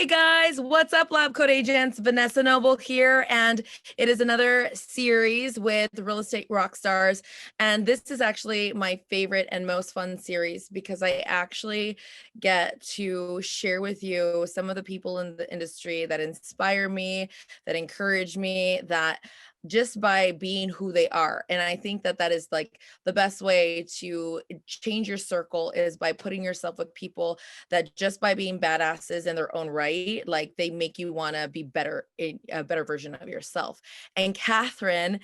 Hey guys, what's up, LabCoatAgents? Vanessa Noble here, and it is another series with Real Estate Rockstars. And this is actually my favorite and most fun series because I actually get to share with you some of the people in the industry that inspire me, that encourage me, that just by being who they are. And I think that that is like the best way to change your circle is by putting yourself with people that just by being badasses in their own right, like they make you want to be better, a better version of yourself. And Kathrin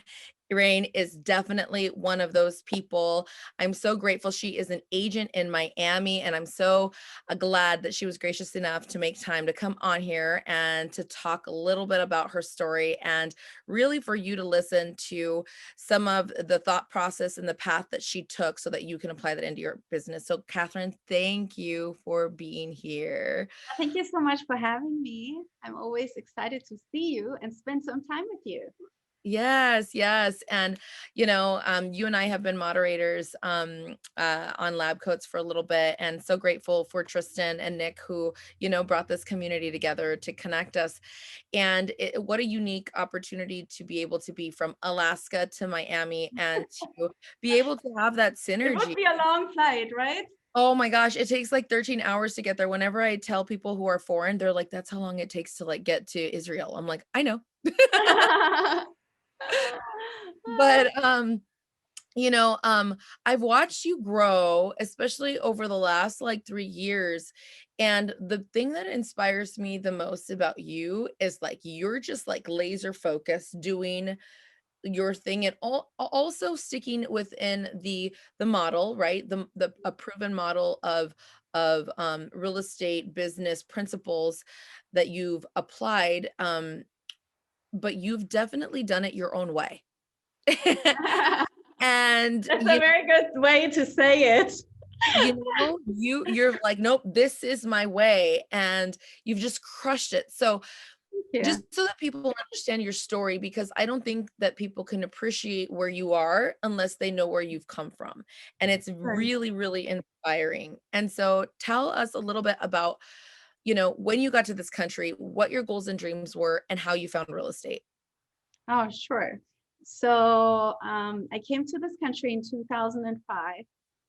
Rein is definitely one of those people. I'm so grateful. She is an agent in Miami, and I'm so glad that she was gracious enough to make time to come on here and to talk a little bit about her story, and really for you to listen to some of the thought process and the path that she took so that you can apply that into your business. So Kathrin, thank you for being here. Thank you so much for having me. I'm always excited to see you and spend some time with you. Yes, yes. And, you and I have been moderators on Lab Coats for a little bit, and so grateful for Tristan and Nick who, brought this community together to connect us. And what a unique opportunity to be able to be from Alaska to Miami and to be able to have that It would synergy. be a long flight, right? Oh my gosh, it takes like 13 hours to get there. Whenever I tell people who are foreign, they're like, that's how long it takes to like get to Israel. I'm like, I know. But I've watched you grow, especially over the last like 3 years. And the thing that inspires me the most about you is like you're just like laser focused doing your thing, and also sticking within the model, right? The a proven model of real estate business principles that you've applied, but you've definitely done it your own way. And That's a very good way to say it. you're like, nope, this is my way, and you've just crushed it. So Yeah. just so that people understand your story, because I don't think that people can appreciate where you are unless they know where you've come from. And it's really, really inspiring. And so tell us a little bit about, when you got to this country, what your goals and dreams were, and how you found real estate. Oh, sure. So I came to this country in 2005.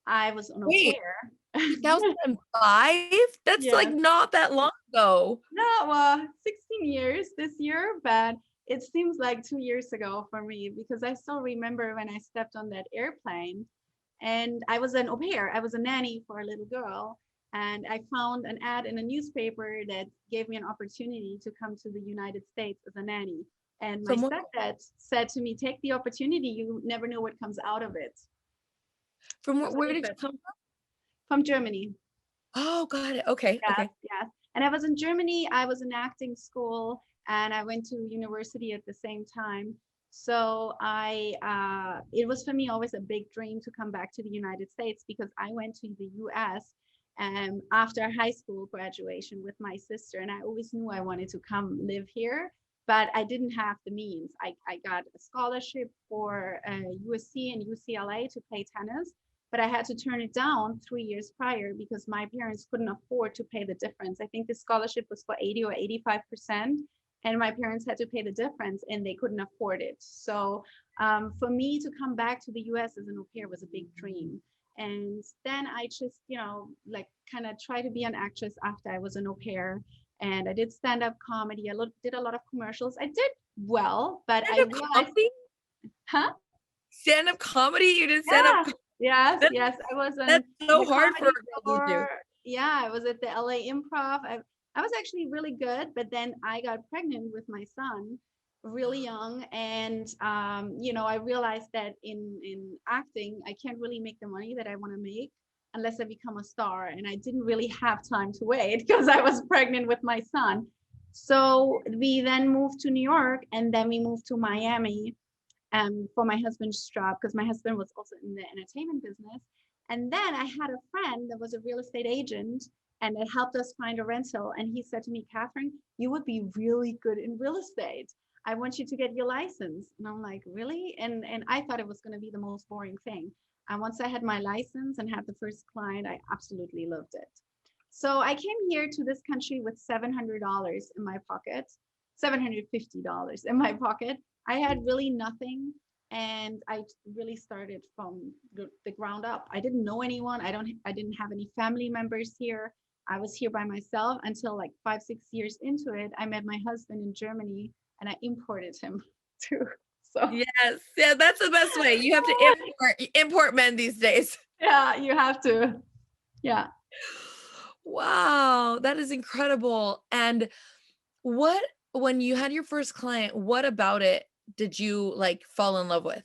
I was on au Wait, pair. 2005? That's like Yeah. not that long ago. No, well, 16 years this year, but it seems like 2 years ago for me because I still remember when I stepped on that airplane and I was an au pair. I was a nanny for a little girl. And I found an ad in a newspaper that gave me an opportunity to come to the United States as a nanny. And my Someone stepdad said to me, take the opportunity. You never know what comes out of it. from So where I did you did. come from? From Germany. Oh, got it. Okay, Yes, okay. yes. And I was in Germany. I was in acting school and I went to university at the same time. So it was for me always a big dream to come back to the United States because I went to the US after high school graduation with my sister. And I always knew I wanted to come live here, but I didn't have the means. I got a scholarship for USC and UCLA to play tennis, but I had to turn it down 3 years prior because my parents couldn't afford to pay the difference. I think the scholarship was for 80 or 85%, and my parents had to pay the difference and they couldn't afford it. So for me to come back to the US as an au pair was a big dream. And then I just, like kind of try to be an actress after I was an au pair. And I did stand-up comedy. Did a lot of commercials. I did well, but I Stand-up realized, comedy? huh? Stand-up comedy? You did stand-up Yeah. Yes, yes. I was That's in so the hard for a comedy girl to do. store. Yeah, I was at the LA Improv. I was actually really good, but then I got pregnant with my son really young. And I realized that in acting, I can't really make the money that I want to make unless I become a star. And I didn't really have time to wait because I was pregnant with my son. So we then moved to New York and then we moved to Miami for my husband's job because my husband was also in the entertainment business. And then I had a friend that was a real estate agent and it helped us find a rental. And he said to me, Kathrin, you would be really good in real estate. I want you to get your license. And I'm like, really? And I thought it was going to be the most boring thing. And once I had my license and had the first client, I absolutely loved it. So I came here to this country with $700 in my pocket, $750 in my pocket. I had really nothing. And I really started from the ground up. I didn't know anyone. I didn't have any family members here. I was here by myself until like 5, 6 years into it. I met my husband in Germany and I imported him too. So Yes. Yeah, that's the best way. You have to import men these days. yeah, you have to. Yeah. Wow, that is incredible. And when you had your first client, what about it did you like fall in love with?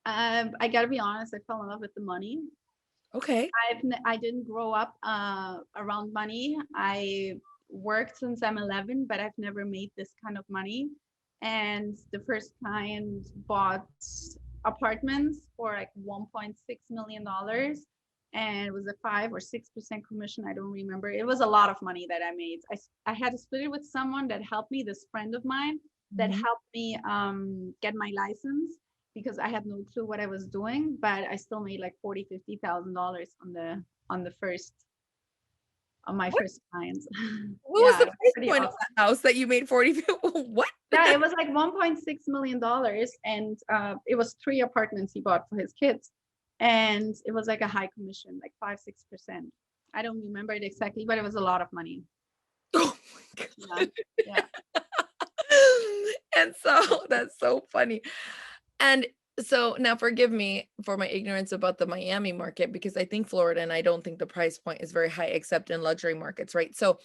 I gotta be honest, I fell in love with the money. Okay. I didn't grow up around money. I worked since I'm 11, but I've never made this kind of money. And the first client bought apartments for like $1.6 million, and it was a 5 or 6% commission. I don't remember. It was a lot of money that I made. I had to split it with someone that helped me, this friend of mine that Mhm. helped me get my license, because I had no clue what I was doing, but I still made like $40,000, $50,000 on the first on my What first clients. what was Yeah, the it was price pretty point of awesome. that house that you made 40? What? Yeah, it was like $1.6 million, and it was 3 apartments he bought for his kids, and it was like a high commission, like 5, 6%. I don't remember it exactly, but it was a lot of money. Oh my Yeah, God. yeah. And so that's so funny. And so now forgive me for my ignorance about the Miami market because I think Florida and I don't think the price point is very high except in luxury markets, right? So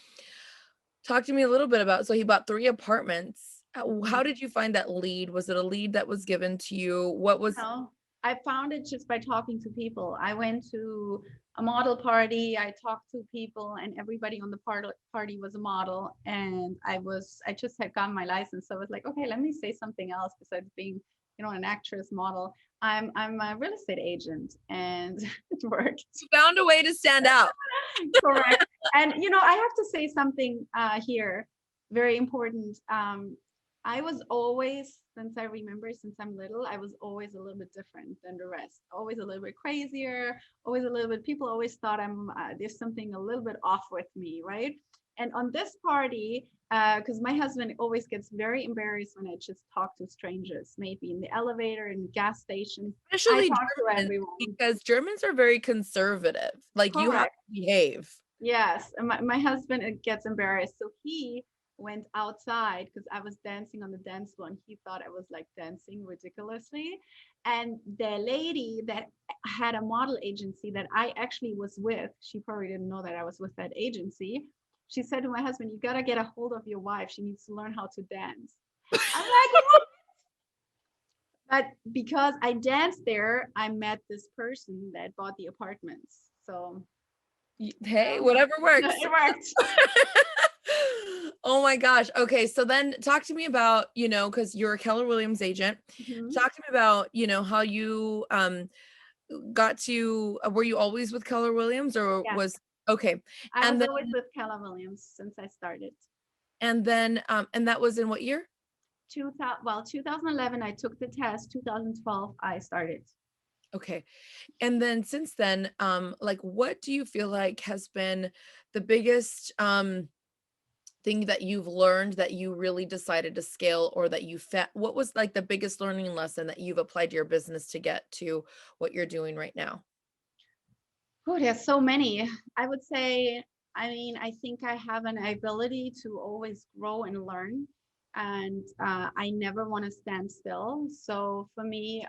talk to me a little bit about so he bought 3 apartments. How did you find that lead? Was it a lead that was given to you? What was No, I found it just by talking to people. I went to a model party, I talked to people, and everybody on the party was a model. And I just had gotten my license. So I was like, okay, let me say something else besides being, an actress model. I'm a real estate agent, and it worked. you found a way to stand out? Correct. And I have to say something here, very important. I was always, since I remember, since I'm little, I was always a little bit different than the rest. Always a little bit crazier. Always a little bit. People always thought there's something a little bit off with me, right? And on this party, because my husband always gets very embarrassed when I just talk to strangers, maybe in the elevator, in the gas station. I Especially talk to Germans, everyone. because Germans are very conservative. Like you have Correct. to behave. Yes, and my husband gets embarrassed. So he went outside because I was dancing on the dance floor and he thought I was like dancing ridiculously. And the lady that had a model agency that I actually was with, she probably didn't know that I was with that agency. She said to my husband, "You got to get a hold of your wife. She needs to learn how to dance." I'm like, "What?" But because I danced there, I met this person that bought the apartments. So, Hey, whatever works. it worked. Oh my gosh. Okay, so then talk to me about, because you're a Keller Williams agent. Mhm. Talk to me about, how you got to were you always with Keller Williams or Yes. was okay. I And was then always with Keller Williams since I started. and that was in what year? 2011, I took the test. 2012, I started. Okay. And then since then, like what do you feel like has been the biggest thing that you've learned that you really decided to scale or that you what was like the biggest learning lesson that you've applied to your business to get to what you're doing right now? Oh, there's so many. I would say, I think I have an ability to always grow and learn, and I never want to stand still. So for me,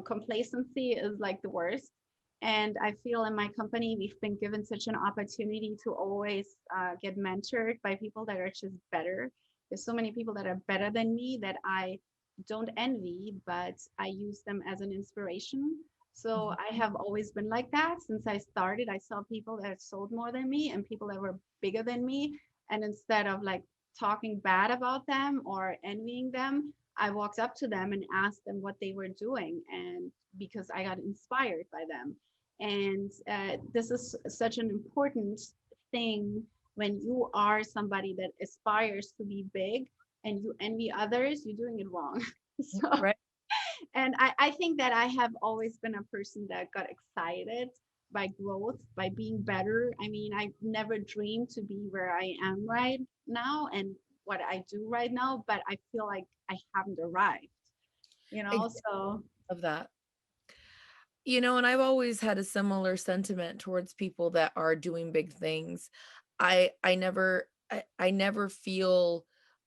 complacency is like the worst. And I feel in my company, we've been given such an opportunity to always get mentored by people that are just better. There's so many people that are better than me that I don't envy, but I use them as an inspiration. So Mhm. I have always been like that since I started. I saw people that sold more than me and people that were bigger than me. And instead of like talking bad about them or envying them, I walked up to them and asked them what they were doing, and because I got inspired by them. And this is such an important thing when you are somebody that aspires to be big and you envy others, you're doing it wrong. So, Right. and I think that I have always been a person that got excited by growth, by being better. I mean, I never dreamed to be where I am right now and what I do right now, but I feel like I haven't arrived, you I know? So love that. And I've always had a similar sentiment towards people that are doing big things. I never feel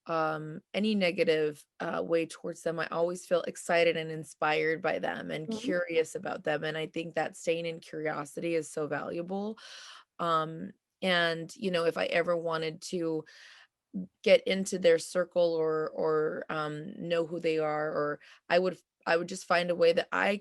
any negative way towards them. I always feel excited and inspired by them and mhm. curious about them. And I think that staying in curiosity is so valuable. Um, and if I ever wanted to get into their circle or know who they are, or I would just find a way that I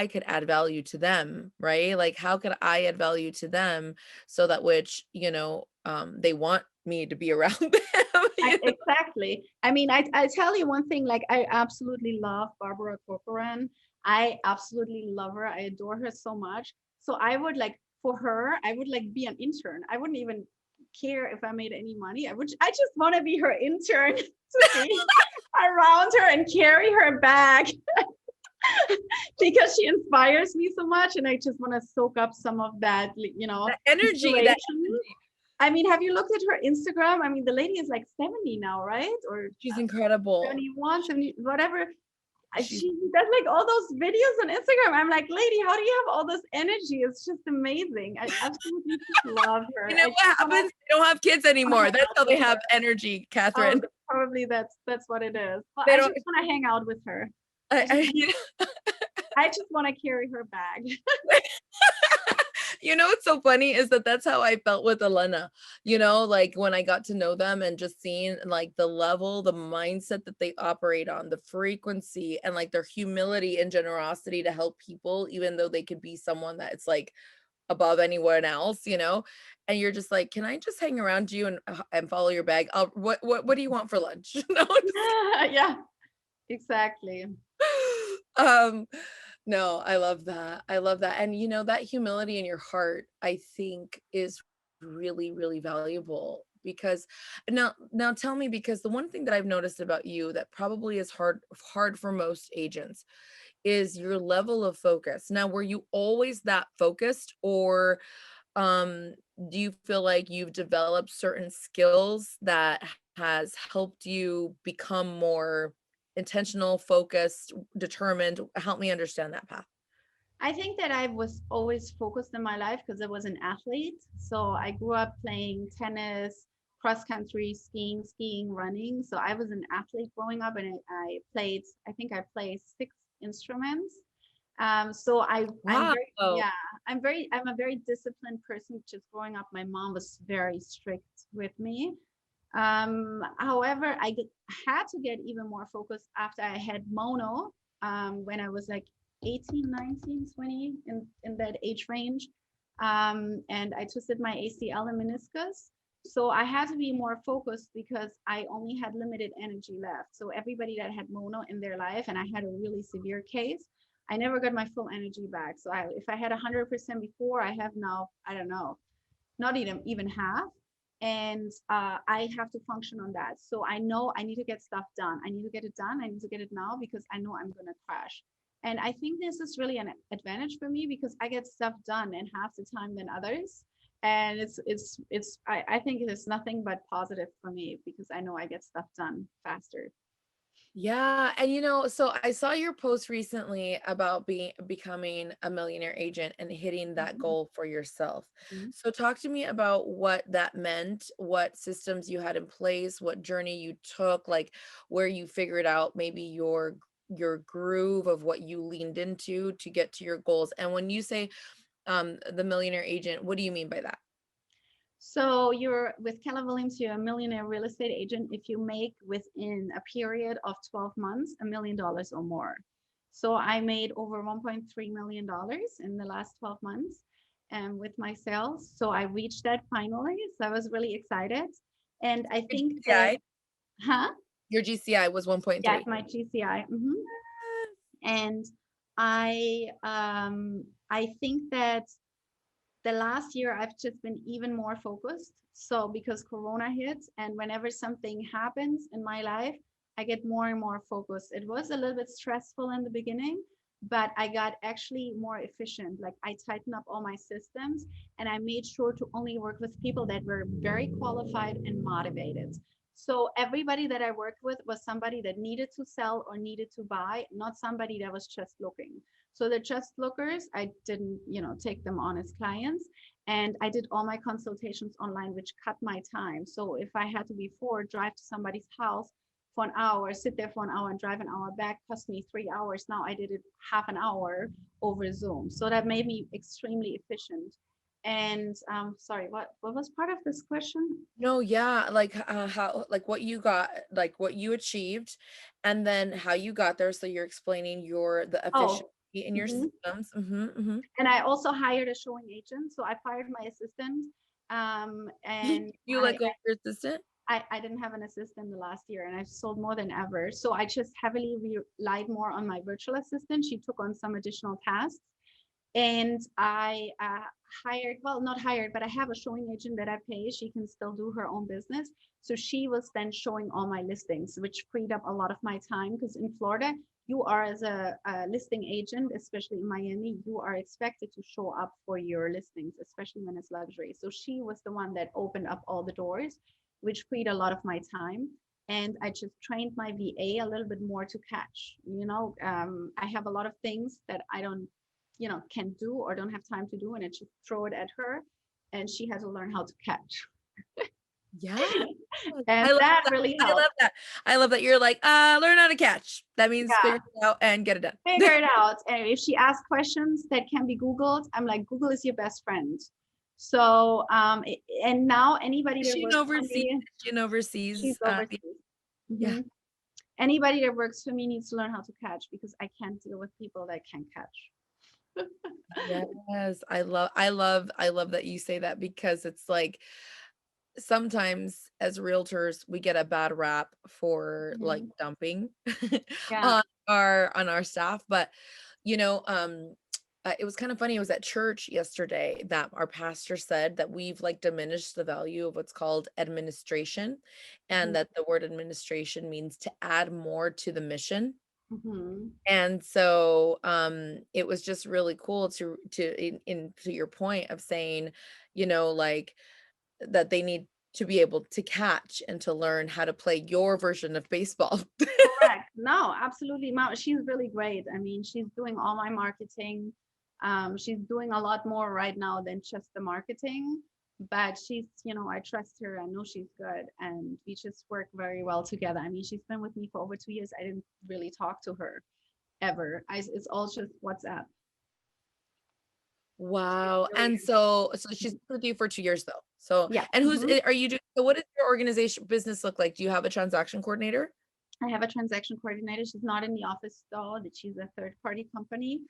could add value to them, right? Like how could I add value to them so that which they want me to be around them. Exactly. I mean, I tell you one thing, like I absolutely love Barbara Corcoran. I absolutely love her. I adore her so much. So I would like for her, I would like be an intern. I wouldn't even care if I made any money. I just want to be her intern to be around her and carry her bag because she inspires me so much. And I just want to soak up some of that, That energy, that inspiration. I mean, have you looked at her Instagram? I mean, the lady is like 70 now, right? Or she's incredible. 71, 70, whatever. She's She does like all those videos on Instagram. I'm like, lady, how do you have all this energy? It's just amazing. I absolutely just love her. I just what wanna happens? They don't have kids anymore. That's how they with have her. energy, Oh, Catherine. probably that's what it is. Well, They I don't just want to hang out with her. I just I, I just want to carry her bag. what's so funny is that that's how I felt with Elena, like when I got to know them and just seeing like the level, the mindset that they operate on, the frequency and like their humility and generosity to help people, even though they could be someone that's like above anyone else, and you're just like, can I just hang around you and follow your bag? What do you want for lunch? No, Yeah, exactly. um no, I love that. I love that. And that humility in your heart, I think is really, really valuable because now tell me, because the one thing that I've noticed about you that probably is hard for most agents is your level of focus. Now, were you always that focused, or um do you feel like you've developed certain skills that has helped you become more intentional, focused, determined? Help me understand that path. I think that I was always focused in my life because I was an athlete. So I grew up playing tennis, cross country, skiing, running. So I was an athlete growing up, and I think I played 6 instruments. So I'm Wow. very, yeah, I'm a very disciplined person. Just growing up, my mom was very strict with me. However, had to get even more focused after I had mono, when I was like 18, 19, 20, in that age range. And I twisted my ACL and meniscus. So I had to be more focused because I only had limited energy left. So everybody that had mono in their life, and I had a really severe case, I never got my full energy back. So if I had 100% before, I have now, I don't know, not even half. And I have to function on that. So I know I need to get stuff done. I need to get it done. I need to get it now because I know I'm going to crash. And I think this is really an advantage for me because I get stuff done in half the time than others. And I think it is nothing but positive for me because I know I get stuff done faster. Yeah, and so I saw your post recently about becoming a millionaire agent and hitting that Mhm. goal for yourself. Mhm. So talk to me about what that meant, what systems you had in place, what journey you took, like where you figured out maybe your groove of what you leaned into to get to your goals. And when you say the millionaire agent, what do you mean by that? So you're with Keller Williams, you're a millionaire real estate agent if you make within a period of 12 months $1 million or more. So I made over $1.3 million in the last 12 months with my sales. So I reached that finally. So I was really excited. And I Your think that, GCI, huh? your GCI was Yes, 1.3. my GCI. And I think that the last year I've just been even more focused. So because Corona hit, and whenever something happens in my life, I get more and more focused. It was a little bit stressful in the beginning, but I got actually more efficient. Like I tightened up all my systems and I made sure to only work with people that were very qualified and motivated. So everybody that I worked with was somebody that needed to sell or needed to buy, not somebody that was just looking. So the just lookers, I didn't, take them on as clients. And I did all my consultations online, which cut my time. So if I had to before drive to somebody's house for an hour, sit there for an hour and drive an hour back, cost me 3 hours. Now I did it half an hour over Zoom. So that made me extremely efficient. And sorry, what was part of this question? No, yeah, like how, like what you got, like what you achieved, and then how you got there. So you're explaining the efficiency Oh, in your mhm. systems. And I also hired a showing agent. So I fired my assistant. And You let go of your assistant? I didn't have an assistant the last year and I've sold more than ever. So I just heavily relied more on my virtual assistant. She took on some additional tasks. And I hired, well, not hired, but I have a showing agent that I pay. She can still do her own business. So she was then showing all my listings, which freed up a lot of my time because in Florida, you are as a listing agent, especially in Miami, you are expected to show up for your listings, especially when it's luxury. So she was the one that opened up all the doors, which freed a lot of my time. And I just trained my VA a little bit more to catch. I have a lot of things that I don't can do or don't have time to do, and I just throw it at her and she has to learn how to catch. Yeah. And I love that that. really I helped. love that. I love that you're like, learn how to catch. That means Yeah, figure it out and get it done. figure it out. And if she asks questions that can be Googled, I'm like, Google is your best friend. So and now anybody that She works for oversees, me, she oversees, she's overseas. yeah. Hmm. Anybody that works for me needs to learn how to catch because I can't deal with people that can't catch. Yes, I love that you say that because it's like sometimes as realtors we get a bad rap for like Mhm. dumping Yeah. on our staff, but you know, it was kind of funny. I was at church yesterday that our pastor said that we've like diminished the value of what's called administration, and Mhm. that the word administration means to add more to the mission. Mhm. And so it was just really cool in to your point of saying, like that they need to be able to catch and to learn how to play your version of baseball. Correct. No, absolutely. She's really great. I mean, she's doing all my marketing. She's doing a lot more right now than just the marketing, but I trust her. I know she's good, and we just work very well together. I mean, she's been with me for over 2 years. I didn't really talk to her ever. It's all just WhatsApp. She's Wow. really And so she's been with you for 2 years though. So, yeah. and Mhm. are you doing, so what does your organization business look like? Do you have a transaction coordinator? I have a transaction coordinator. She's not in the office though, that she's a third party company.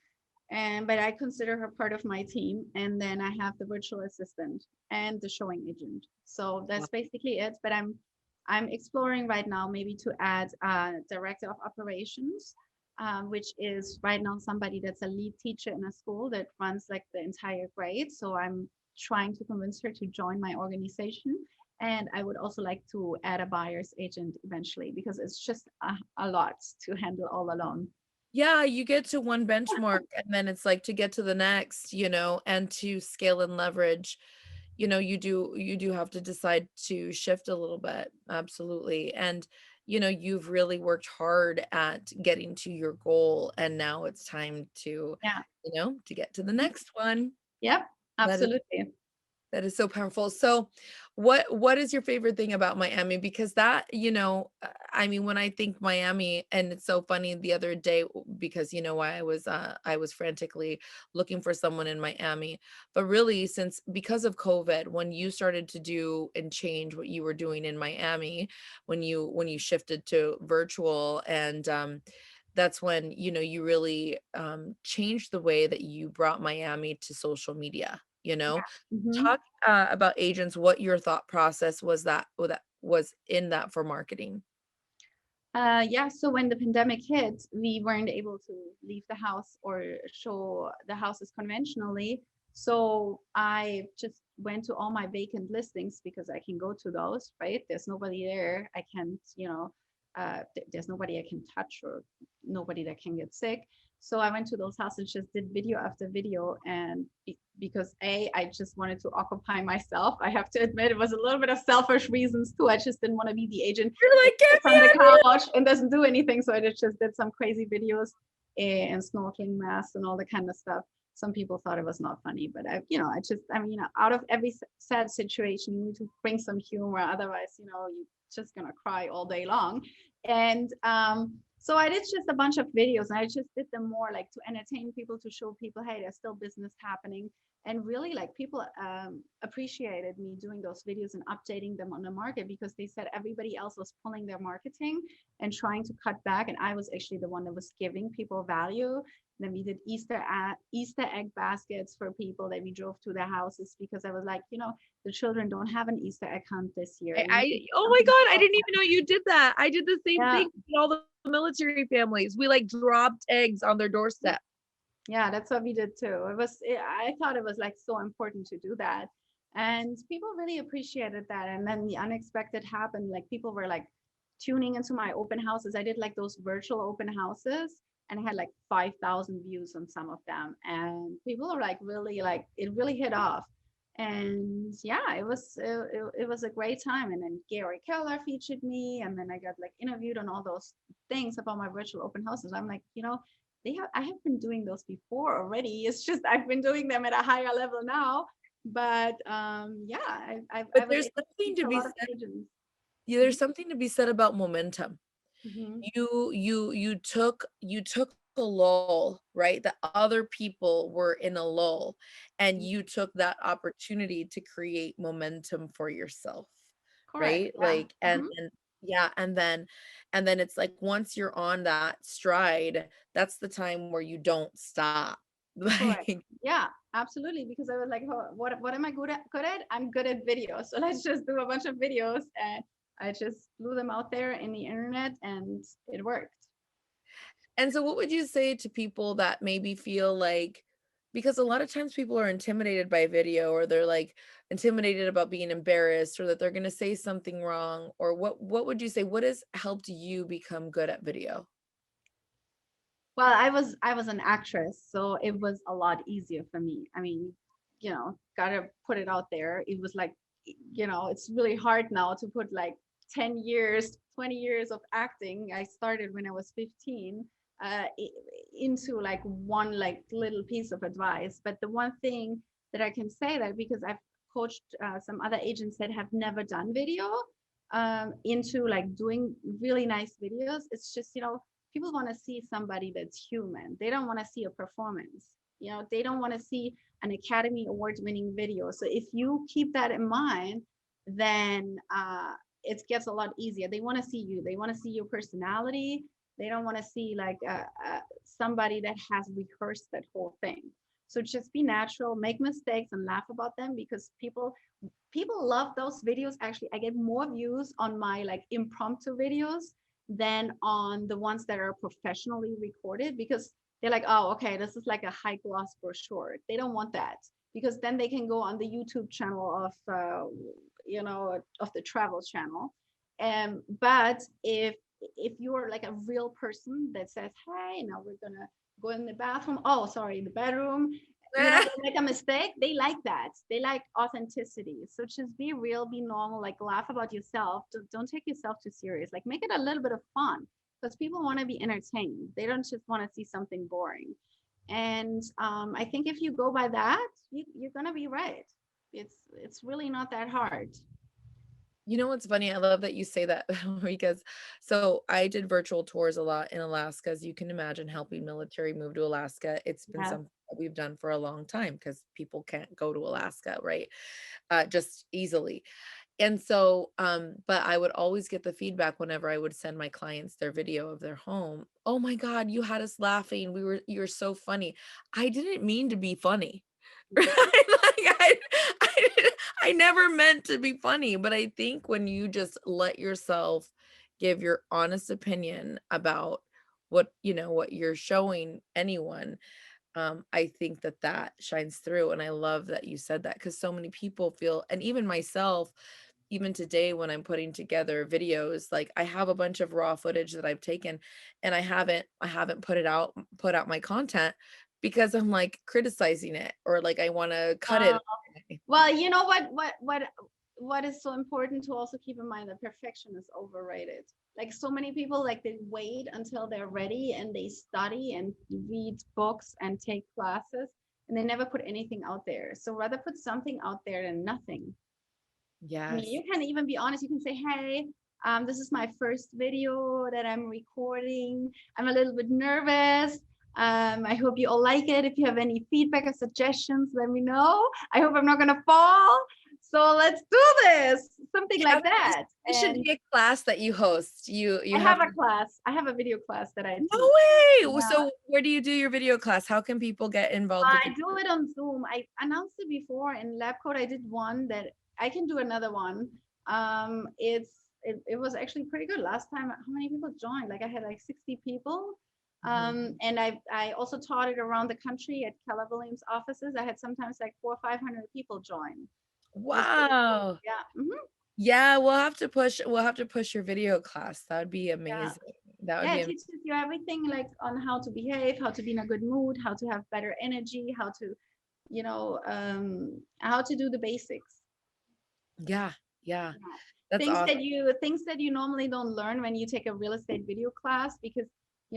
But I consider her part of my team. And then I have the virtual assistant and the showing agent. So Wow. that's basically it. But I'm exploring right now maybe to add a director of operations, which is right now somebody that's a lead teacher in a school that runs like the entire grade. So I'm trying to convince her to join my organization. And I would also like to add a buyer's agent eventually because it's just a lot to handle all alone. Yeah, you get to one benchmark and then it's like to get to the next, and to scale and leverage, you do have to decide to shift a little bit. Absolutely. And you've really worked hard at getting to your goal, and now it's time Yeah. to get to the next one. Yep, That is absolutely. That is so powerful. So, what is your favorite thing about Miami? Because I mean, when I think Miami, and it's so funny the other day because I was frantically looking for someone in Miami, but really because of COVID, when you started to do and change what you were doing in Miami, when you shifted to virtual, and that's when you really changed the way that you brought Miami to social media. Mhm. Talk about agents, what your thought process was in that for marketing. Yeah, so when the pandemic hit, we weren't able to leave the house or show the houses conventionally. So I just went to all my vacant listings because I can go to those, right? There's nobody there. I can't, there's nobody I can touch or nobody that can get sick. So I went to those houses, just did video after video. And because I just wanted to occupy myself. I have to admit, it was a little bit of selfish reasons too. I just didn't want to be the agent You're like, get sits me on the out of couch and doesn't do anything. So I just did some crazy videos and snorkeling masks and all the kind of stuff. Some people thought it was not funny, but I mean, out of every sad situation, you need to bring some humor. Otherwise, you're just gonna cry all day long. And so I did just a bunch of videos, and I just did them more like to entertain people, to show people, hey, there's still business happening. And really, like, people appreciated me doing those videos and updating them on the market, because they said everybody else was pulling their marketing and trying to cut back, and I was actually the one that was giving people value. Then we did Easter egg baskets for people that we drove to their houses, because I was like, the children don't have an Easter egg hunt this year. Oh my God, I didn't even know you did that. I did the same Yeah. thing with all the military families. We like dropped eggs on their doorstep. Yeah, that's what we did too. I thought it was like so important to do that. And people really appreciated that. And then the unexpected happened. Like, people were like tuning into my open houses. I did like those virtual open houses, and I had like 5,000 views on some of them. And people are like, really, like, it really hit off. And yeah, it was a great time. And then Gary Keller featured me, and then I got like interviewed on all those things about my virtual open houses. I'm like, I have been doing those before already. It's just I've been doing them at a higher level now. But yeah, I But was there's able to something teach to a be lot of said. agents. Yeah, there's something to be said about momentum. Mhm. You took a lull, right? That other people were in a lull, and Mhm. you took that opportunity to create momentum for yourself, Correct. right? Yeah. Like, and Mhm. and yeah, and then it's like once you're on that stride, that's the time where you don't stop. Correct. Like, Yeah, absolutely. Because I was like, oh, what am I good at? Good at? I'm good at video. So let's just do a bunch of videos, and I just blew them out there in the internet, and it worked. and so what would you say to people that maybe feel like, because a lot of times people are intimidated by video, or they're like intimidated about being embarrassed, or that they're going to say something wrong, or what would you say, what has helped you become good at video? Well, I was an actress, so it was a lot easier for me. I mean, gotta put it out there. It was like, it's really hard now to put like 10 years, 20 years of acting. I started when I was 15, into like one like little piece of advice. But the one thing that I can say, that because I've coached some other agents that have never done video, into like doing really nice videos, it's just, people want to see somebody that's human. They don't want to see a performance. They don't want to see an Academy Award winning video. So if you keep that in mind, then it gets a lot easier. They want to see you. They want to see your personality. They don't want to see like somebody that has rehearsed that whole thing. So just be natural, make mistakes, and laugh about them, because people love those videos. Actually, I get more views on my like impromptu videos than on the ones that are professionally recorded, because they're like, oh, okay, this is like a high gloss brochure. They don't want that, because then they can go on the YouTube channel of the travel channel. But if you're like a real person that says, hey, now we're gonna go in the bathroom, oh sorry, the bedroom, they make a mistake, they like that. They like authenticity. So just be real, be normal, like laugh about yourself. Don't take yourself too serious. Like, make it a little bit of fun, because people want to be entertained. They don't just want to see something boring. And I think if you go by that, you're gonna be right. It's really not that hard. You know what's funny? I love that you say that because so I did virtual tours a lot in Alaska, as you can imagine, helping military move to Alaska. It's been Yes. something that we've done for a long time because people can't go to Alaska, right? Just easily. And so, but I would always get the feedback whenever I would send my clients their video of their home. Oh my God, you had us laughing. You're so funny. I didn't mean to be funny. Right? Like I never meant to be funny, but I think when you just let yourself give your honest opinion about what you're showing anyone, I think that that shines through. And I love that you said that, because so many people feel, and even myself, even today when I'm putting together videos, like I have a bunch of raw footage that I've taken and I haven't put out my content because I'm like criticizing it or like I want to cut Uh, it. well, you know what is so important to also keep in mind, that perfection is overrated. Like so many people, like they wait until they're ready and they study and read books and take classes, and they never put anything out there. So rather put something out there than nothing. I mean, Yes. you can even be honest. You can say, hey, this is my first video that I'm recording. I'm a little bit nervous. I hope you all like it. If you have any feedback or suggestions, let me know. I hope I'm not going to fall. So let's do this. Something like Catherine, that. this should And be a class that you host. You I have have a class. I have a video class that I no teach. way. Yeah. So where do you do your video class? How can people get involved with I you? do it on Zoom. I announced it before in LabCoat. I did one that I can do another one. It was actually pretty good last time. How many people joined? Like I had like 60 people. Mhm. And I also taught it around the country at Keller Williams offices. I had sometimes like 400 or 500 people join. It was pretty cool. Wow. Yeah. Yeah, we'll have to push your video class. That would be Yeah. amazing. That would Yeah, be it teaches you everything like on how to behave, how to be in a good mood, how to have better energy, how to, how to do the basics. yeah, yeah. Yeah. That's awesome. Things that you normally don't learn when you take a real estate video class, because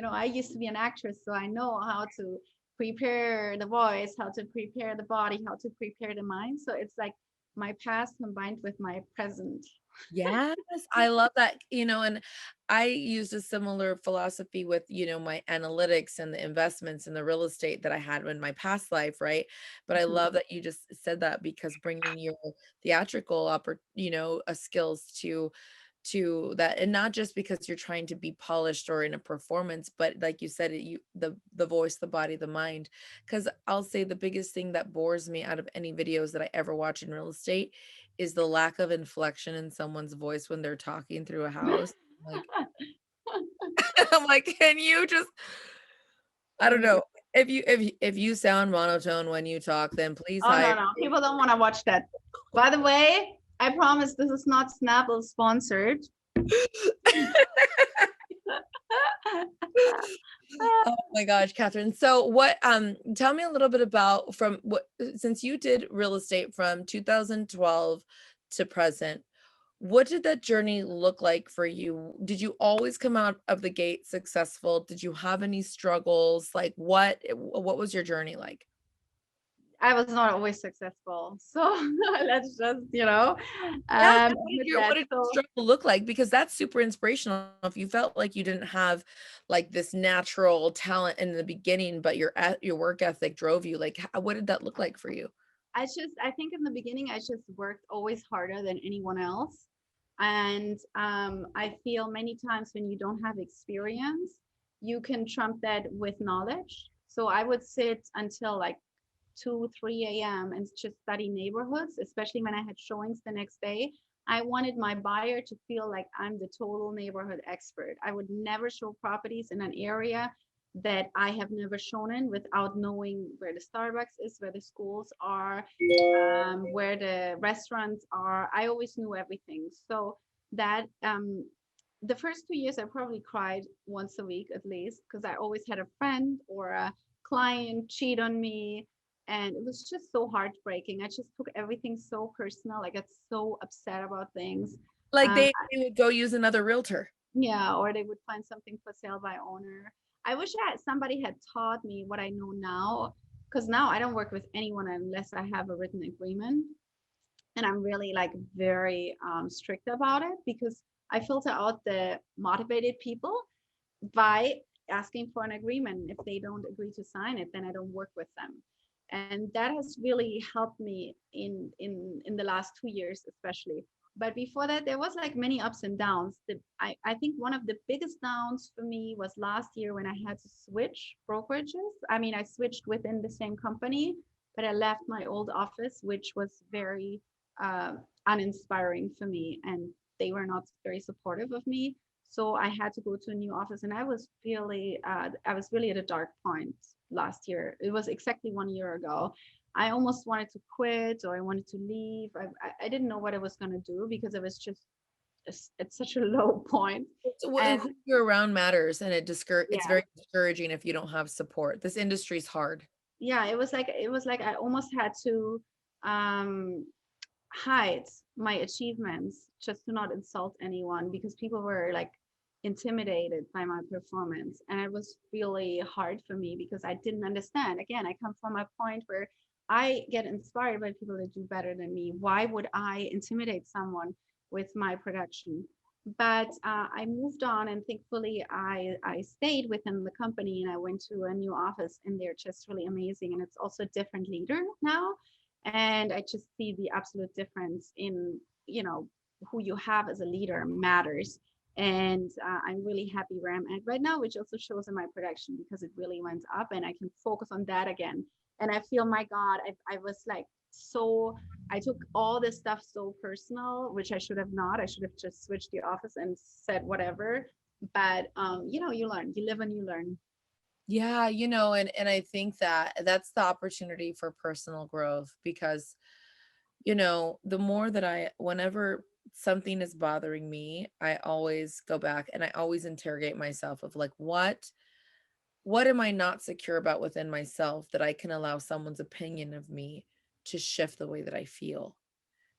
I used to be an actress, so I know how to prepare the voice, how to prepare the body, how to prepare the mind. So it's like my past combined with my present. Yes, I love that, and I used a similar philosophy with, my analytics and the investments and the real estate that I had in my past life, right? But I Mhm. love that you just said that because bringing your theatrical skills to that, and not just because you're trying to be polished or in a performance, but like you said, the voice, the body, the mind. Because I'll say the biggest thing that bores me out of any videos that I ever watch in real estate is the lack of inflection in someone's voice when they're talking through a house. Like, I'm like, can you just, I don't Mm. know. If you sound monotone when you talk, then please Oh hire no, no, people don't want to watch that. By the way, I promise this is not Snapple sponsored. Oh my gosh, Catherine. So tell me a little bit about from what since you did real estate from 2012 to present, what did that journey look like for you? Did you always come out of the gate successful? Did you have any struggles? Like what was your journey like? I was not always successful. So let's just, Yeah, so admit what that. did your So struggle look like? Because that's super inspirational. If you felt like you didn't have like this natural talent in the beginning, but your work ethic drove you, like what did that look like for you? I think in the beginning, I just worked always harder than anyone else. And I feel many times when you don't have experience, you can trump that with knowledge. So I would sit until like 2, 3 a.m. and just study neighborhoods, especially when I had showings the next day. I wanted my buyer to feel like I'm the total neighborhood expert. I would never show properties in an area that I have never shown in without knowing where the Starbucks is, where the schools are, where the restaurants are. I always knew everything. So that the first 2 years, I probably cried once a week at least, because I always had a friend or a client cheat on me, and it was just so heartbreaking. I just took everything so personal. I got so upset about things. Like Um, they would go use another realtor. yeah, or they would find something for sale by owner. I wish somebody had taught me what I know now, because now I don't work with anyone unless I have a written agreement, and I'm really like very strict about it, because I filter out the motivated people by asking for an agreement. If they don't agree to sign it, then I don't work with them. And that has really helped me in the last 2 years, especially. But before that, there was like many ups and downs. I think one of the biggest downs for me was last year when I had to switch brokerages. I mean, I switched within the same company, but I left my old office, which was very uh, uninspiring for me, and they were not very supportive of me. So I had to go to a new office, and I was really at a dark point last year. It was exactly 1 year ago. I almost wanted to quit, or I wanted to leave. I didn't know what I was going to do, because it was just at such a low point. So And who you're around matters, and it's yeah, very discouraging if you don't have support. This industry's hard. yeah, it was like I almost had to um hide my achievements just to not insult anyone, because people were like intimidated by my performance, and it was really hard for me because I didn't understand. Again, I come from a point where I get inspired by people that do better than me. Why would I intimidate someone with my production? But I moved on, and thankfully I stayed within the company, and I went to a new office, and they're just really amazing, and it's also a different leader now. And I just see the absolute difference in, who you have as a leader matters. And I'm really happy where I'm at right now, which also shows in my production, because it really went up, and I can focus on that again. And I feel, my God, I was like, so I took all this stuff so personal, which I should have not. I should have just switched the office and said whatever. But you learn, you live and you learn. Yeah, and I think that that's the opportunity for personal growth, because the more that whenever something is bothering me, I always go back and I always interrogate myself of like, what am I not secure about within myself that I can allow someone's opinion of me to shift the way that I feel,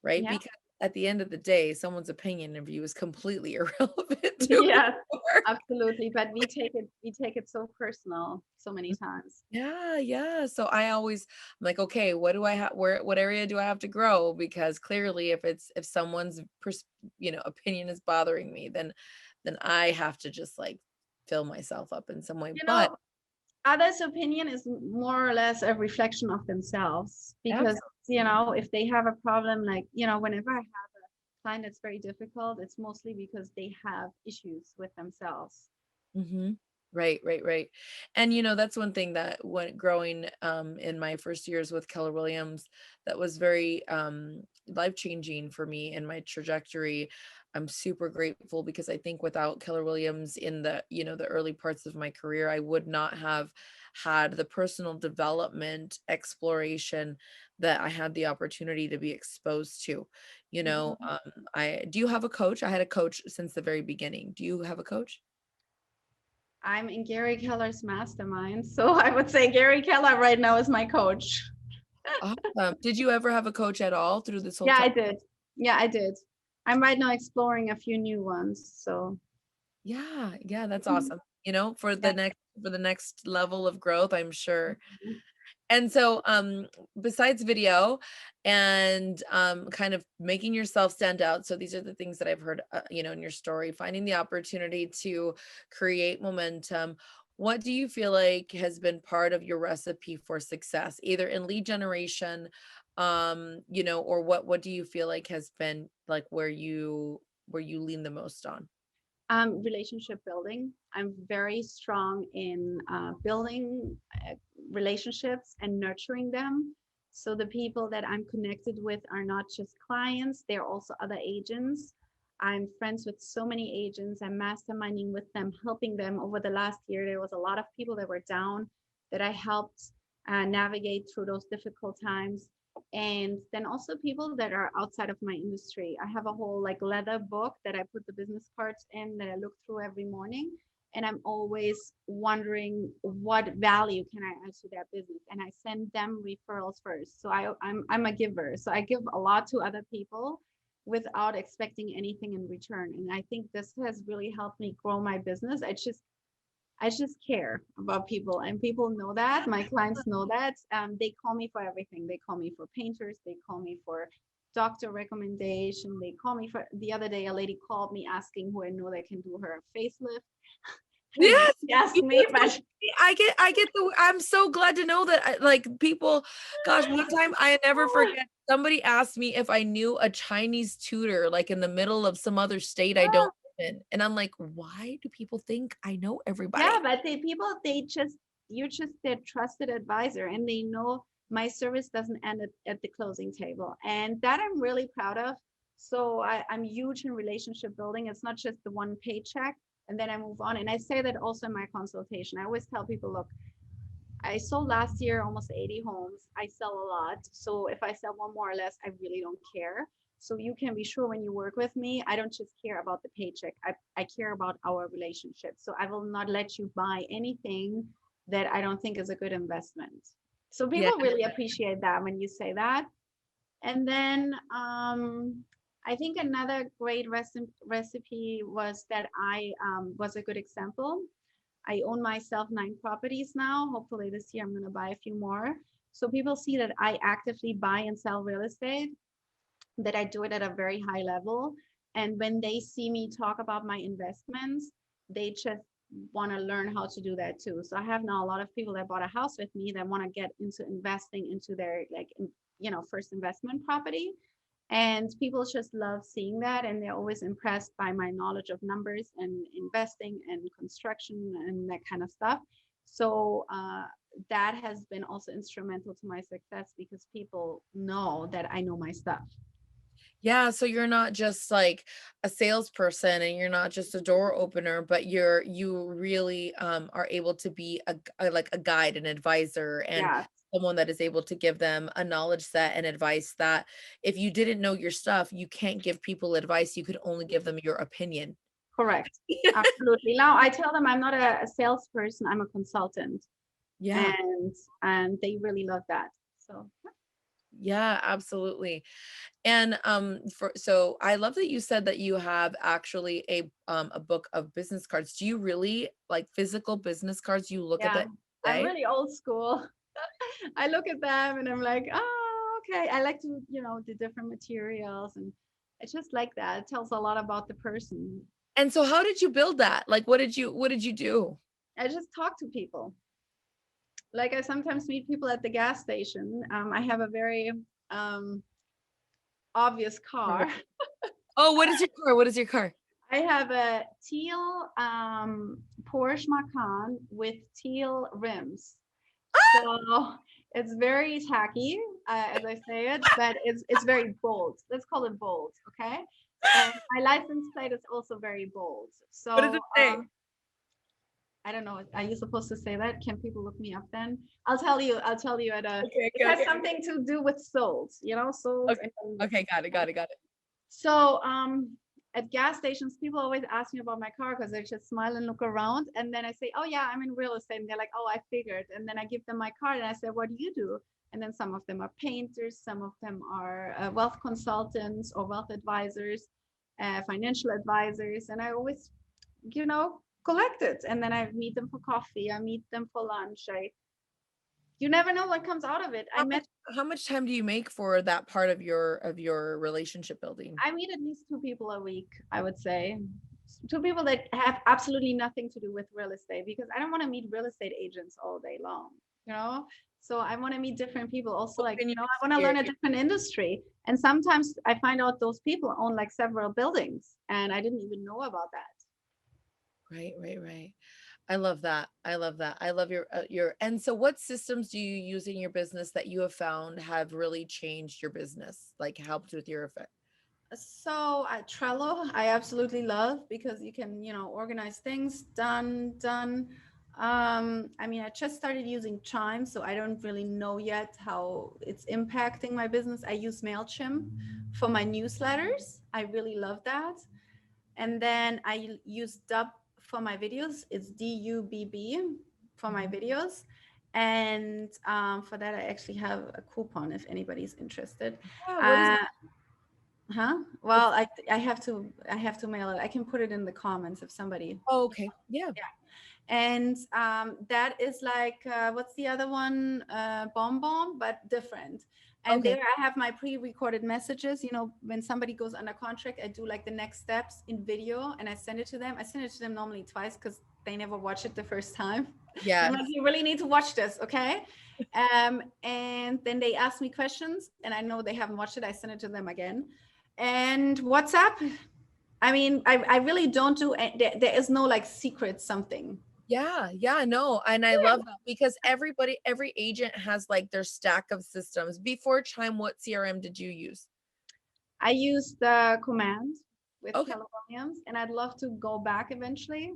right? Yeah. Because at the end of the day, someone's opinion of you is completely irrelevant to who Yes, you are. absolutely. But we take it so personal so many times. Yeah, yeah. So I'm like, okay, what do I have? What area do I have to grow? Because clearly, if someone's opinion is bothering me, then I have to just like fill myself up in some way. You But know, others' opinion is more or less a reflection of themselves, because, absolutely. if they have a problem, like, whenever I have a client that's very difficult, it's mostly because they have issues with themselves. Mm-hmm. Right, right, right. And that's one thing that when growing in my first years with Keller Williams, that was very life-changing for me in my trajectory. I'm super grateful because I think without Keller Williams in the early parts of my career, I would not have had the personal development exploration that I had the opportunity to be exposed to. Mhm. I do you have a coach? I had a coach since the very beginning. Do you have a coach? I'm in Gary Keller's mastermind, so I would say Gary Keller right now is my coach. Awesome. Did you ever have a coach at all through this whole Yeah, time? I did. Yeah, I did. I'm right now exploring a few new ones. So, Yeah, yeah, that's mhm. awesome. For Yeah. the next level of growth, I'm sure. And so, besides video and kind of making yourself stand out. So these are the things that I've heard, in your story, finding the opportunity to create momentum. What do you feel like has been part of your recipe for success, either in lead generation, or what do you feel like has been like where you lean the most on? Relationship building. I'm very strong in building relationships and nurturing them. So the people that I'm connected with are not just clients, they're also other agents. I'm friends with so many agents. I'm masterminding with them, helping them. Over the last year, there was a lot of people that were down that I helped navigate through those difficult times. And then also people that are outside of my industry. I have a whole like leather book that I put the business cards in that I look through every morning, and I'm always wondering what value can I add to that business, and I send them referrals first. So I'm a giver, so I give a lot to other people without expecting anything in return, and I think this has really helped me grow my business. I just care about people, and people know that. My clients know that. They call me for everything. They call me for painters. They call me for doctor recommendation. They call me for, the other day, a lady called me asking who I know that can do her facelift. Yes. She asked You me, know, but I'm so glad to know that like people, gosh, one time I never forget, somebody asked me if I knew a Chinese tutor like in the middle of some other state I don't live in. And I'm like, why do people think I know yeah, everybody? but you're just their trusted advisor, and they know my service doesn't end at the closing table, and that I'm really proud of. So I'm huge in relationship building. It's not just the one paycheck and then I move on. And I say that also in my consultation. I always tell people, look, I sold last year almost 80 homes. I sell a lot. So if I sell one more or less, I really don't care. So you can be sure when you work with me, I don't just care about the paycheck. I care about our relationship. So I will not let you buy anything that I don't think is a good investment. So Yeah. people really appreciate that when you say that. And then I think another great recipe was that I was a good example. I own myself 9 properties now. Hopefully this year I'm going to buy a few more. So people see that I actively buy and sell real estate, that I do it at a very high level. And when they see me talk about my investments, they just want to learn how to do that too. So I have now a lot of people that bought a house with me that want to get into investing into their first investment property. And people just love seeing that, and they're always impressed by my knowledge of numbers and investing and construction and that kind of stuff. So that has been also instrumental to my success because people know that I know my stuff. Yeah, so you're not just like a salesperson and you're not just a door opener, but you really are able to be like a guide, an advisor, and Yeah, someone that is able to give them a knowledge set and advice that if you didn't know your stuff, you can't give people advice. You could only give them your opinion. correct. Absolutely. Now I tell them I'm not a salesperson, I'm a consultant. Yeah. And they really love that. So Yeah, absolutely. And so I love that you said that you have actually a book of business cards. Do you really like physical business cards? You look at yeah, that I'm day? really old school. I look at them and I'm like, oh, okay. I like to, the different materials, and I just like that. It tells a lot about the person. And so how did you build that? Like what did you do? I just talk to people. Like I sometimes meet people at the gas station. I have a very um, obvious car. Oh, what is your car? What is your car? I have a teal Porsche Macan with teal rims. So it's very tacky, as I say it, but it's very bold. Let's call it bold, okay? And my license plate is also very bold. What does So it say? I don't know. Are you supposed to say that? Can people look me up then? I'll tell you. I'll tell you at a. Okay, It okay, has okay. something to do with souls. Souls Okay. and Okay, got it, got it, got it. so at gas stations, people always ask me about my car because they just smile and look around. And then I say, oh, yeah, I'm in real estate. And they're like, oh, I figured. And then I give them my card and I say, what do you do? And then some of them are painters, some of them are wealth consultants or wealth advisors, financial advisors. And I always, collect it. And then I meet them for coffee, I meet them for lunch. You never know what comes out of it. How much how much time do you make for that part of your relationship building? I meet at least 2 people a week, I would say. 2 people that have absolutely nothing to do with real estate, because I don't want to meet real estate agents all day long, you know? So I want to meet different people also, like, Open your I want to learn a spirit. different industry. And sometimes I find out those people own like several buildings and I didn't even know about that. Right, right, right. I love that. I love that. I love your and so what systems do you use in your business that you have found have really changed your business, like helped with your effect? So Trello, I absolutely love because you can, organize things. Done. I mean, I just started using Chime, so I don't really know yet how it's impacting my business. I use MailChimp for my newsletters. I really love that. And then I use Dub for my videos. It's DUBB for my videos. And for that, I actually have a coupon if anybody's interested. Yeah, what is Uh, it? Huh? Well, I have to mail it. I can put it in the comments if somebody. Oh, okay. Yeah. Yeah. And that is like what's the other one? Bomb Bomb, but different. And Okay. there I have my pre-recorded messages. When somebody goes under contract, I do like the next steps in video and I send it to them. I send it to them normally twice because they never watch it the first time. I'm Yes. like, you really need to watch this, okay? And then they ask me questions and I know they haven't watched it. I send it to them again. And WhatsApp, I mean, I really don't do, there is no like secret something. Yeah, yeah, no, and I love that because every agent has like their stack of systems. Before Chime, what CRM did you use? I use the command with Okay. Keller Williams, and I'd love to go back eventually.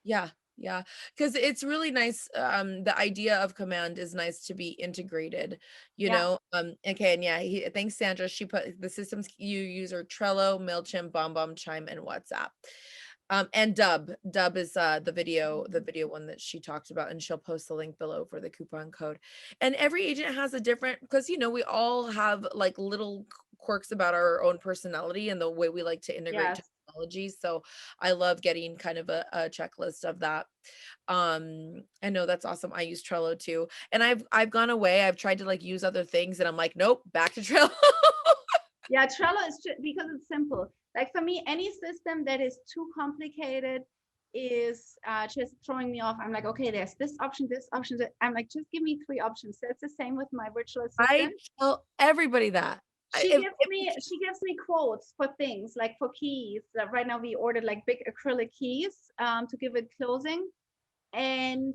Yeah. Yeah, because it's really nice. The idea of command is nice to be integrated, you Yeah. know. Okay, and yeah, thanks, Sandra. She put the systems you use are Trello, Mailchimp, BombBomb, Chime, and WhatsApp. And Dub. Dub is the video one that she talked about, and she'll post the link below for the coupon code. And every agent has a different, because we all have like little quirks about our own personality and the way we like to integrate Yes. technology. So I love getting kind of a checklist of that. I know that's awesome. I use Trello too. And I've gone away. I've tried to like use other things and I'm like, nope, back to Trello. Yeah, Trello is because it's simple. Like for me, any system that is too complicated is just throwing me off. I'm like, okay, there's this option, this option. I'm like, just give me 3 options. That's the same with my virtual I assistant. tell everybody that. She gives me quotes for things like for keys. Right now we ordered like big acrylic keys to give it closing, and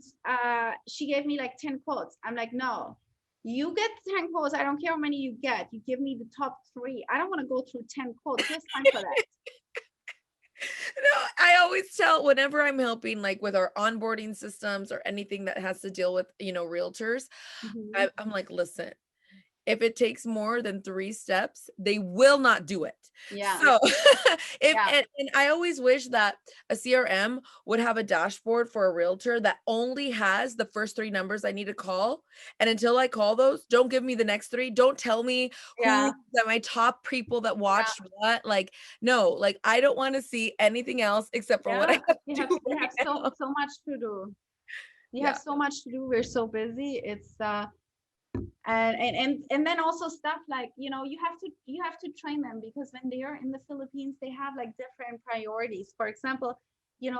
she gave me like 10 quotes. I'm like, no, you get 10 quotes. I don't care how many you get. You give me the top 3. I don't want to go through 10 quotes. There's time for that. No, I always tell whenever I'm helping like with our onboarding systems or anything that has to deal with, realtors, Mhm. I'm like, listen, if it takes more than 3 steps, they will not do it. Yeah. So, if Yeah. and I always wish that a CRM would have a dashboard for a realtor that only has the first 3 numbers I need to call, and until I call those, don't give me the next 3. Don't tell me Yeah. who that my top people that Yeah. watched what, like, no, like, I don't wanna see anything else except for what I Yeah. have You to have do you right have now. so much to do. You have Yeah. so much to do. We're so busy. It's and then also stuff like, you have to train them, because when they are in the Philippines they have like different priorities. For example,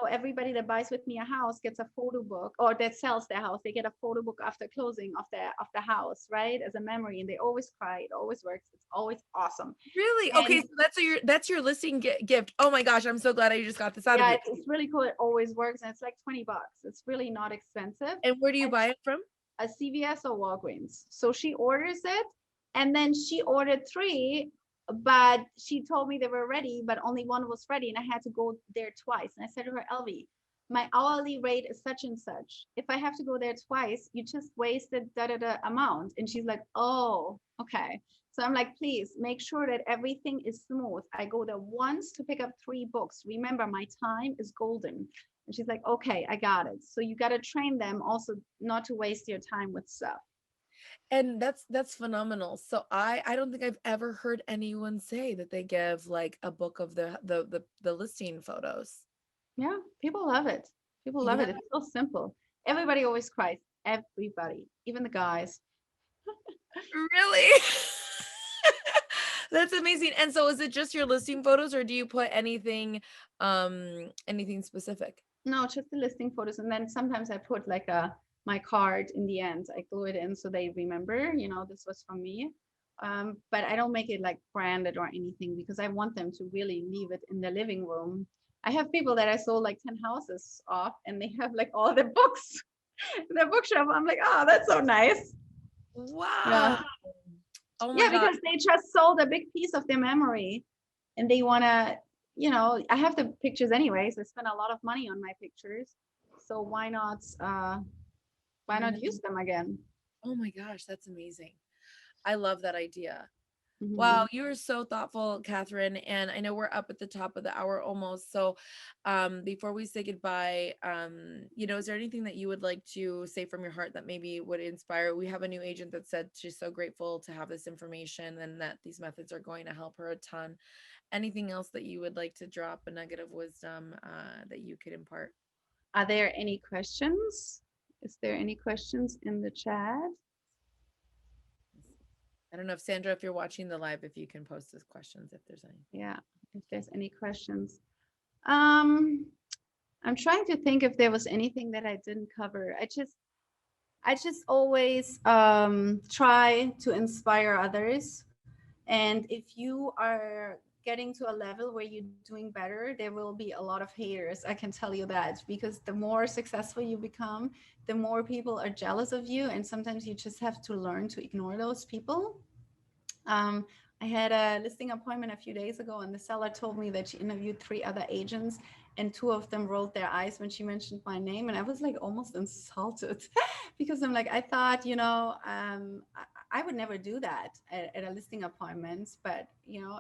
everybody that buys with me a house gets a photo book, or that sells their house, they get a photo book after closing of the house, right, as a memory, and they always cry. It always works. It's always awesome. Really? Okay, And so that's your listing gift. Oh my gosh, I'm so glad I just got this out of yeah, you. it's really cool. It always works, and it's like $20. It's really not expensive. And where do you And buy it from? a CVS or Walgreens. So she orders it, and then she ordered 3, but she told me they were ready, but only one was ready, and I had to go there twice. And I said to her, Elvie, my hourly rate is such and such. If I have to go there twice, you just wasted da amount. And she's like, oh, okay. So I'm like, please make sure that everything is smooth. I go there once to pick up 3 books. Remember, my time is golden. And she's like, okay, I got it. So you got to train them also not to waste your time with stuff. And that's phenomenal. So I don't think I've ever heard anyone say that they give like a book of the listing photos. Yeah, people love it. People love Yeah, it. It's so simple. Everybody always cries. Everybody, even the guys. really. That's amazing. And so is it just your listing photos or do you put anything specific? No, just the listing photos. And then sometimes I put like my card in the end. I glue it in so they remember, this was from me. But I don't make it like branded or anything, because I want them to really leave it in their living room. I have people that I sold like 10 houses off, and they have like all their books in their bookshelf. I'm like, oh, that's so nice. Wow. Yeah. Oh my Yeah, God. because they just sold a big piece of their memory, and they want to, I have the pictures anyways. I spent a lot of money on my pictures. So why not use them again? Oh my gosh, that's amazing. I love that idea. Wow, Mhm. you're so thoughtful, Kathrin. And I know we're up at the top of the hour almost. So before we say goodbye, is there anything that you would like to say from your heart that maybe would inspire? We have a new agent that said she's so grateful to have this information and that these methods are going to help her a ton. Anything else that you would like to drop a nugget of wisdom that you could impart? Are there any questions? Is there any questions in the chat? I don't know if Sandra, if you're watching the live, if you can post those questions, if there's any. Yeah, if there's any questions. Um, I'm trying to think if there was anything that I didn't cover. I just always try to inspire others. And if you are getting to a level where you're doing better, there will be a lot of haters. I can tell you that, because the more successful you become, the more people are jealous of you. And sometimes you just have to learn to ignore those people. Um, I had a listing appointment a few days ago, and the seller told me that she interviewed 3 other agents, and two of them rolled their eyes when she mentioned my name, and I was like almost insulted because I'm like, I thought, I would never do that at a listing appointment, but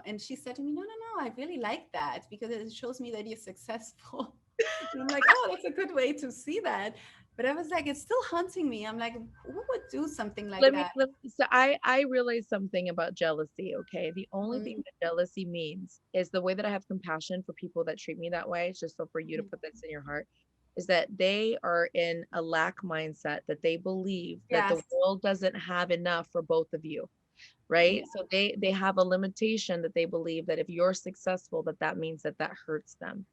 and she said to me, no, no, no, I really like that because it shows me that you're successful. And I'm like, oh, that's a good way to see that. But I was like, it's still haunting me. I'm like, who would do something like that? So I realize something about jealousy. Okay. The only thing Mhm. that jealousy means is the way that I have compassion for people that treat me that way. It's just so for you to put this in your heart is that they are in a lack mindset that they believe that the Yes. world doesn't have enough for both of you. Yeah. Right. So they have a limitation that they believe that if you're successful, that means that hurts them,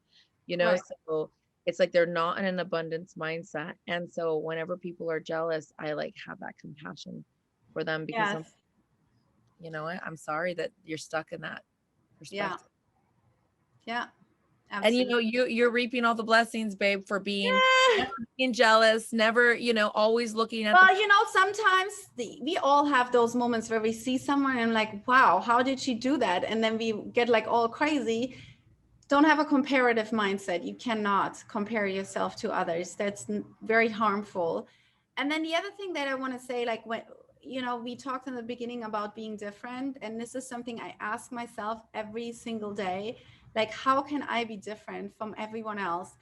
Right. so it's like they're not in an abundance mindset. And so whenever people are jealous, I like have that compassion for them because Yes. I'm sorry that you're stuck in that Yeah. perspective. Yeah. And Absolutely. you're reaping all the blessings, babe, for being never being jealous, never, always looking at the Well, sometimes we all have those moments where we see someone and like, wow, how did she do that? And then we get like all crazy. Don't have a comparative mindset. You cannot compare yourself to others. That's very harmful. And then the other thing that I want to say, like when, we talked in the beginning about being different. And this is something I ask myself every single day. Like, how can I be different from everyone else?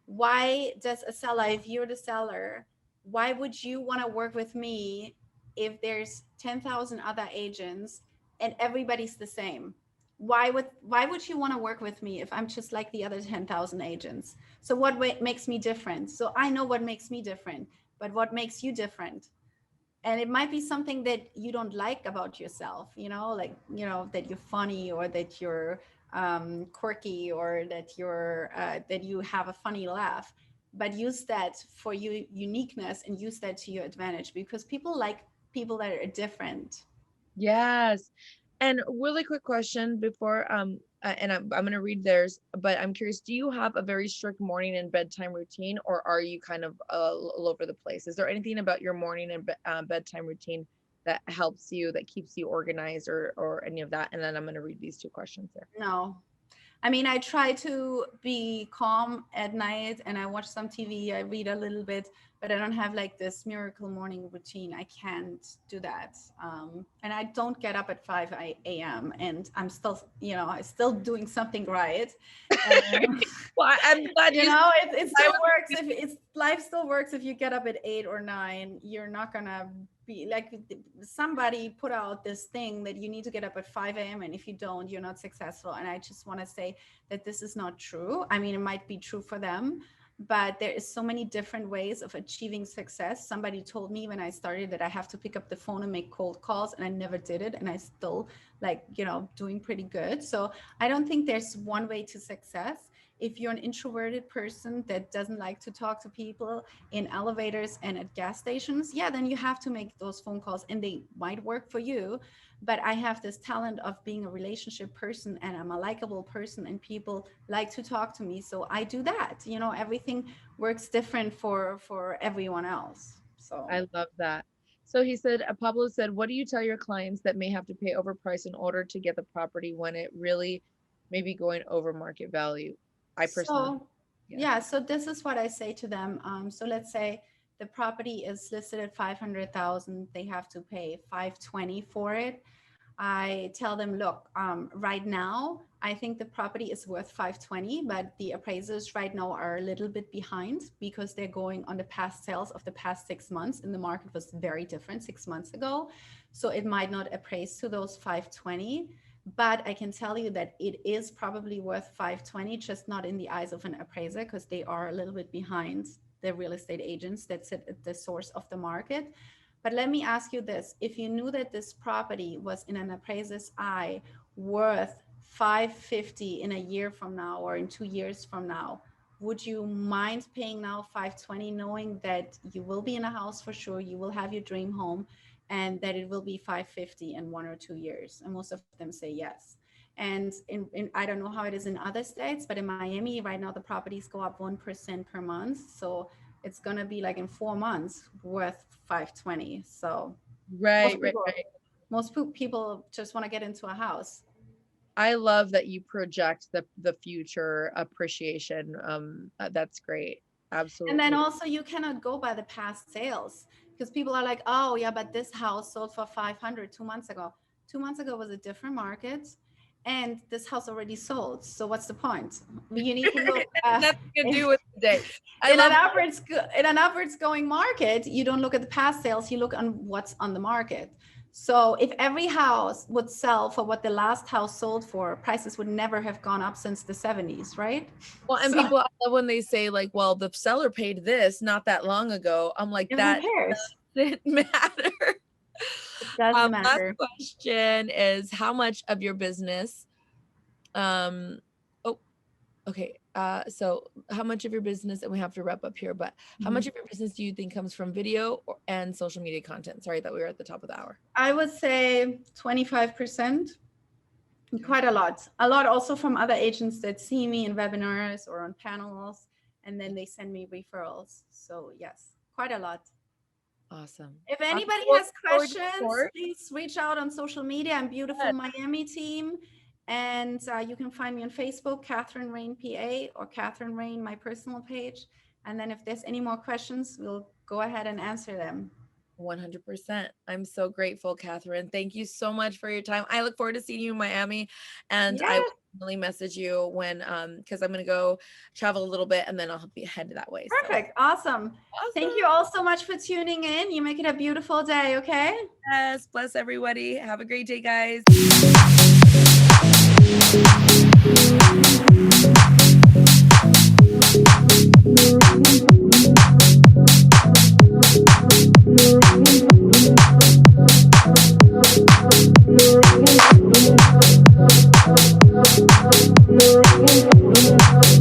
Why does a seller, if you're the seller, why would you want to work with me if there's 10,000 other agents and everybody's the same? Why would you want to work with me if I'm just like the other 10,000 agents? So what makes me different? So I know what makes me different, but what makes you different? And it might be something that you don't like about yourself, like that you're funny, or that you're quirky, or that you have a funny laugh, but use that for your uniqueness and use that to your advantage, because people like people that are different. Yes. And really quick question before and I'm gonna read theirs, but I'm curious, do you have a very strict morning and bedtime routine, or are you kind of all over the place? Is there anything about your morning and bedtime routine that helps you, that keeps you organized, or any of that? And then I'm gonna read these two questions there. No, I mean, I try to be calm at night and I watch some TV, I read a little bit, but I don't have like this miracle morning routine. I can't do that. And I don't get up at 5 a.m. and I'm still, I'm still doing something right. Um, Well, I'm glad you it I still works was if it's life still works if you get up at 8 or 9. You're not gonna be like, somebody put out this thing that you need to get up at 5 a.m. and if you don't, you're not successful. And I just want to say that this is not true. I mean, it might be true for them, but there is so many different ways of achieving success. Somebody told me when I started that I have to pick up the phone and make cold calls, and I never did it, and I still like, doing pretty good. So I don't think there's one way to success. If you're an introverted person that doesn't like to talk to people in elevators and at gas stations, yeah, then you have to make those phone calls and they might work for you. But I have this talent of being a relationship person, and I'm a likable person and people like to talk to me. So I do that. Everything works different for everyone else. So I love that. So he said, Pablo said, what do you tell your clients that may have to pay overprice in order to get the property when it really may be going over market value? I personally, So, yeah. yeah, so this is what I say to them. So let's say the property is listed at 500,000, they have to pay 520 for it. I tell them, look, right now, I think the property is worth 520, but the appraisers right now are a little bit behind because they're going on the past sales of the past 6 months, and the market was very different 6 months ago. So it might not appraise to those 520, but I can tell you that it is probably worth 520, just not in the eyes of an appraiser because they are a little bit behind the real estate agents that sit at the source of the market. But let me ask you this. If you knew that this property was in an appraiser's eye worth 550 in a year from now or in 2 years from now, would you mind paying now 520 knowing that you will be in a house for sure, you will have your dream home, and that it will be 550 in 1 or 2 years? And most of them say yes. And I don't know how it is in other states, but in Miami right now the properties go up 1% per month. So it's going to be like in 4 months worth 520. So most Right, right, people right. most people just want to get into a house. I love that you project the future appreciation. That's great. Absolutely. And then also you cannot go by the past sales, because people are like, oh yeah, but this house sold for 500 2 months ago. 2 months ago was a different market, and this house already sold. So what's the point? You need to look Nothing to do with the day. in an upwards going market. You don't look at the past sales, you look on what's on the market. So if every house would sell for what the last house sold for, prices would never have gone up since the 70s, right? Well, and people, I love when they say like, well, the seller paid this not that long ago. I'm like, that doesn't matter. It doesn't matter. Last question is, how much of your business, so how much of your business, and we have to wrap up here, but how much of your business do you think comes from video and social media content? Sorry that we were at the top of the hour. I would say 25%. Quite a lot also from other agents that see me in webinars or on panels, and then they send me referrals. So yes, quite a lot. Awesome. If anybody has questions, please reach out on social media. I'm Beautiful Miami team, and you can find me on Facebook, Kathrin Rein PA, or Kathrin Rein, my personal page. And then if there's any more questions, we'll go ahead and answer them. 100%. I'm so grateful, Kathrin. Thank you so much for your time. I look forward to seeing you in Miami, and I will really message you when because I'm gonna go travel a little bit and then I'll be headed that way. Perfect. So. Awesome. Thank you all so much for tuning in. You make it a beautiful day. Okay. Yes. Bless everybody. Have a great day, guys.